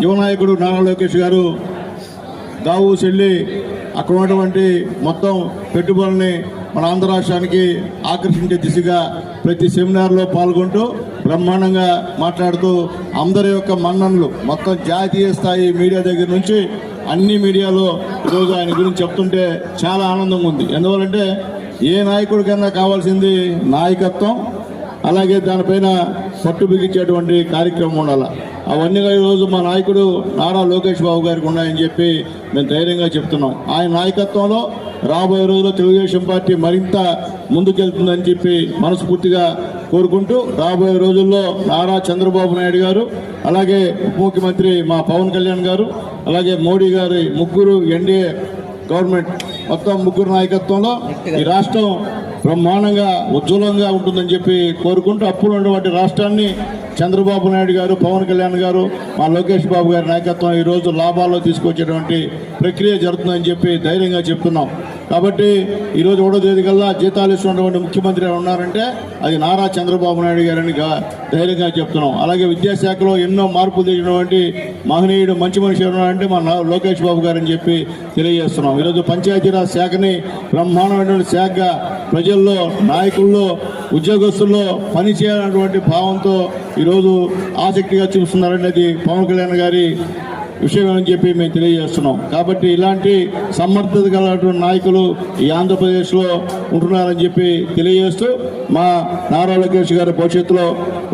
యువ నాయకుడు నారా లోకేష్ గారు దావూస్ వెళ్ళి అక్కడ ఉన్నటువంటి మొత్తం పెట్టుబడుల్ని మన ఆంధ్ర రాష్ట్రానికి ఆకర్షించే దిశగా ప్రతి సెమినార్లో పాల్గొంటూ బ్రహ్మాండంగా మాట్లాడుతూ అందరి యొక్క మన్ననలు మొత్తం జాతీయ స్థాయి మీడియా దగ్గర నుంచి అన్ని మీడియాలో ఈరోజు ఆయన గురించి చెప్తుంటే చాలా ఆనందంగా ఉంది. ఎందువల్లంటే ఏ నాయకుడికైనా కావాల్సింది నాయకత్వం, అలాగే దానిపైన పట్టు బిగించేటువంటి కార్యక్రమం ఉండాలి. అవన్నీ ఈరోజు మా నాయకుడు నారా లోకేష్ బాబు గారికి ఉన్నాయని చెప్పి మేము ధైర్యంగా చెప్తున్నాం. ఆయన నాయకత్వంలో రాబోయే రోజుల్లో తెలుగుదేశం పార్టీ మరింత ముందుకెళ్తుందని చెప్పి మనస్ఫూర్తిగా కోరుకుంటూ రాబోయే రోజుల్లో నారా చంద్రబాబు నాయుడు గారు, అలాగే ఉప ముఖ్యమంత్రి మా పవన్ కళ్యాణ్ గారు, అలాగే మోడీ గారి ముగ్గురు ఎన్డీఏ గవర్నమెంట్ మొత్తం ముగ్గురు నాయకత్వంలో ఈ రాష్ట్రం బ్రహ్మాండంగా ఉజ్వలంగా ఉంటుందని చెప్పి కోరుకుంటూ అప్పుడు ఉన్నటువంటి రాష్ట్రాన్ని చంద్రబాబు నాయుడు గారు, పవన్ కళ్యాణ్ గారు, మా లోకేష్ బాబు గారి నాయకత్వం ఈరోజు లాభాల్లో తీసుకొచ్చేటువంటి ప్రక్రియ జరుగుతుందని చెప్పి ధైర్యంగా చెప్తున్నాం. కాబట్టి ఈరోజు 1వ తేదీ కల్లా జీతాలు ఇస్తున్నటువంటి ముఖ్యమంత్రి ఉన్నారంటే అది నారా చంద్రబాబు నాయుడు గారని ధైర్యంగా చెప్తున్నాం. అలాగే విద్యాశాఖలో ఎన్నో మార్పులు తెచ్చినటువంటి మహనీయుడు మంచి మనిషి ఉన్నారంటే మా లోకేష్ బాబు గారని చెప్పి తెలియజేస్తున్నాం. ఈరోజు పంచాయతీరాజ్ శాఖని బ్రహ్మాండమైనటువంటి శాఖగా ప్రజల్లో, నాయకుల్లో, ఉద్యోగస్తుల్లో పనిచేయాలన్నటువంటి భావంతో ఈరోజు ఆసక్తిగా చూస్తున్నారనేది పవన్ కళ్యాణ్ గారి విషయం అని చెప్పి మేము తెలియజేస్తున్నాం. కాబట్టి ఇలాంటి సమర్థత గలటువంటి నాయకులు ఈ ఆంధ్రప్రదేశ్లో ఉంటున్నారని చెప్పి తెలియజేస్తూ మా నారా లోకేష్ గారి భవిష్యత్తులో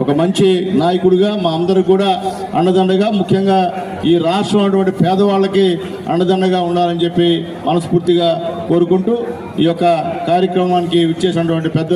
ఒక మంచి నాయకుడిగా మా అందరికి కూడా అండదండగా, ముఖ్యంగా ఈ రాష్ట్రం అటువంటి పేదవాళ్ళకి అండదండగా ఉండాలని చెప్పి మనస్ఫూర్తిగా కోరుకుంటూ ఈ యొక్క కార్యక్రమానికి విచ్చేసినటువంటి పెద్దలు